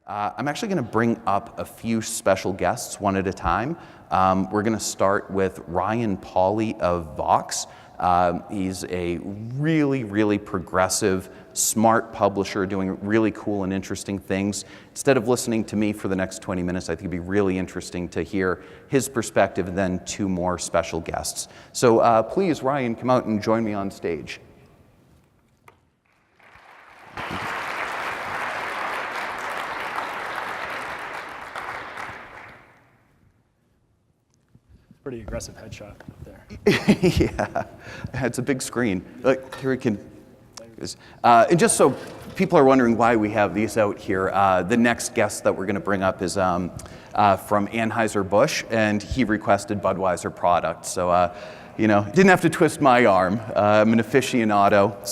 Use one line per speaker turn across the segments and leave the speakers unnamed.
I'm actually going to bring up a few special guests one at a time. We're going to start with Ryan Pauly of Vox. He's a really, really progressive, smart publisher doing really cool and interesting things. Instead of listening to me for the next 20 minutes, I think it'd be really interesting to hear his perspective and then two more special guests. So please, Ryan, come out and join me on stage.
Pretty aggressive headshot up there.
Yeah, it's a big screen. Look, here we can. And just so people are wondering why we have these out here, the next guest that we're going to bring up is from Anheuser-Busch, and he requested Budweiser products. So, didn't have to twist my arm. I'm an aficionado.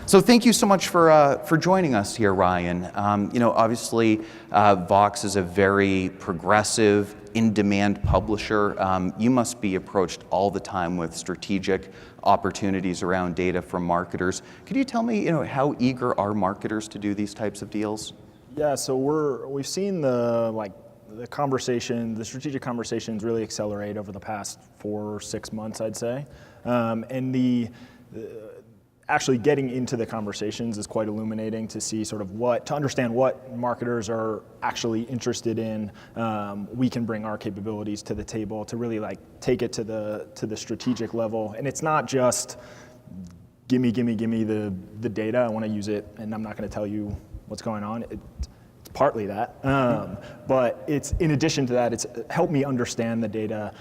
So thank you so much for joining us here, Ryan. Obviously, Vox is a very progressive, in-demand publisher. You must be approached all the time with strategic opportunities around data from marketers. Could you tell me, how eager are marketers to do these types of deals?
Yeah, so we've seen the strategic conversations really accelerate over the past 4 or 6 months, I'd say, and actually getting into the conversations is quite illuminating to see to understand what marketers are actually interested in. We can bring our capabilities to the table to really take it to the strategic level. And it's not just give me the data, I want to use it and I'm not going to tell you what's going on. It's partly that, but it's in addition to that, it's help me understand the data,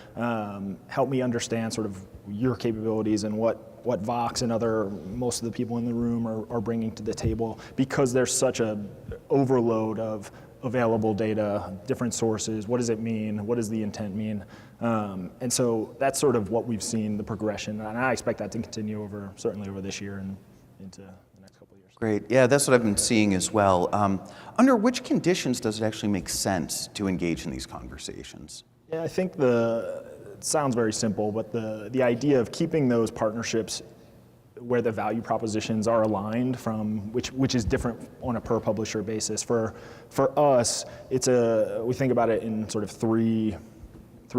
help me understand sort of your capabilities and what Vox and most of the people in the room are bringing to the table, because there's such a overload of available data, different sources. What does it mean? What does the intent mean? And so that's sort of what we've seen, the progression, and I expect that to continue certainly over this year and into the next couple of years.
Great. Yeah, that's what I've been seeing as well. Under which conditions does it actually make sense to engage in these conversations?
Yeah, I think it sounds very simple, but the idea of keeping those partnerships where the value propositions are aligned from which is different on a per publisher basis. For us, we think about it in sort of three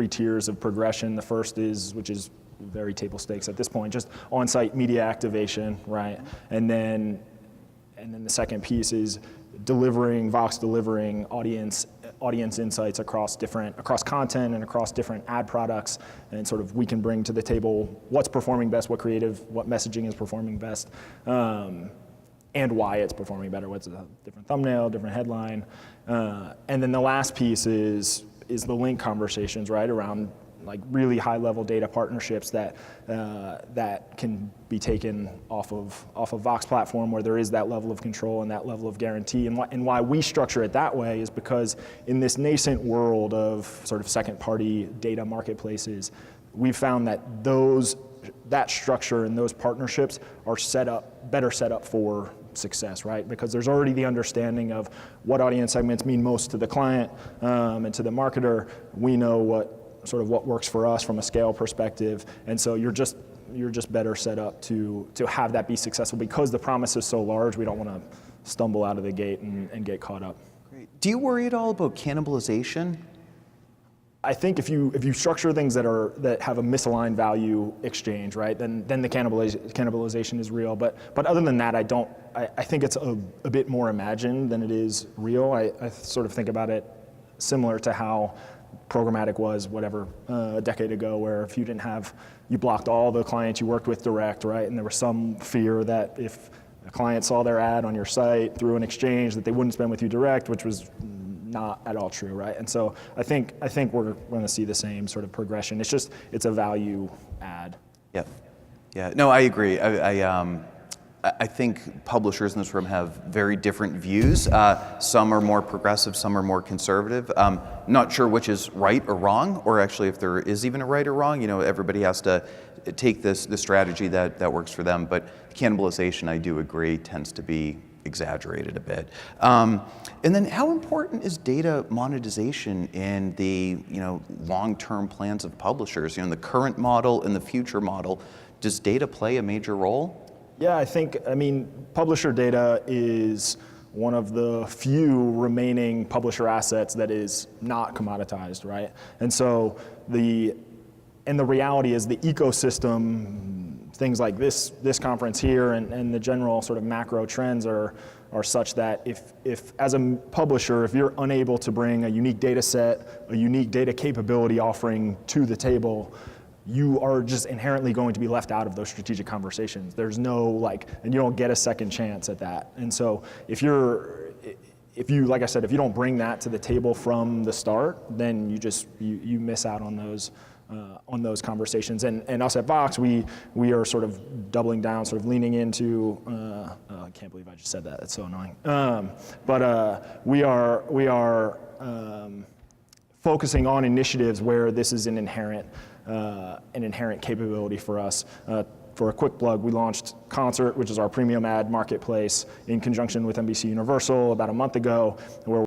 tiers of progression. The first which is very table stakes at this point, just on-site media activation, right? And then the second piece is Vox delivering audience insights across content and across different ad products, and sort of we can bring to the table what's performing best, what messaging is performing best, and why it's performing better, what's a different thumbnail, different headline. And then the last piece is the link conversations, right, around really high-level data partnerships that can be taken off of Vox platform, where there is that level of control and that level of guarantee. And why we structure it that way is because in this nascent world of sort of second-party data marketplaces, we've found that that structure and those partnerships are better set up for success, right? Because there's already the understanding of what audience segments mean most to the client and to the marketer. We know what works for us from a scale perspective, and so you're just better set up to have that be successful, because the promise is so large. We don't want to stumble out of the gate and get caught up.
Great. Do you worry at all about cannibalization?
I think if you structure things that have a misaligned value exchange, right, then the cannibalization is real. But other than that, I think it's a bit more imagined than it is real. I sort of think about it similar to how programmatic was, a decade ago, where if you blocked all the clients you worked with direct, right? And there was some fear that if a client saw their ad on your site through an exchange, that they wouldn't spend with you direct, which was not at all true, right? And so I think we're going to see the same sort of progression. It's a value add.
Yeah. No, I agree. I think publishers in this room have very different views. Some are more progressive, some are more conservative. Not sure which is right or wrong, or actually if there is even a right or wrong. Everybody has to take the strategy that works for them. But cannibalization, I do agree, tends to be exaggerated a bit. And then how important is data monetization in the long-term plans of publishers? In the current model and the future model, does data play a major role?
Yeah, publisher data is one of the few remaining publisher assets that is not commoditized, right? And so the reality is the ecosystem, things like this conference here and the general sort of macro trends are such that if as a publisher, if you're unable to bring a unique data set, a unique data capability offering to the table, you are just inherently going to be left out of those strategic conversations. There's no and you don't get a second chance at that. And so if you, like I said, if you don't bring that to the table from the start, then you miss out on those conversations. And us at Vox, we are sort of doubling down, sort of leaning into. I can't believe I just said that. It's so annoying. But we are focusing on initiatives where this is an inherent capability for us. For a quick plug, we launched Concert, which is our premium ad marketplace, in conjunction with NBC Universal about a month ago, where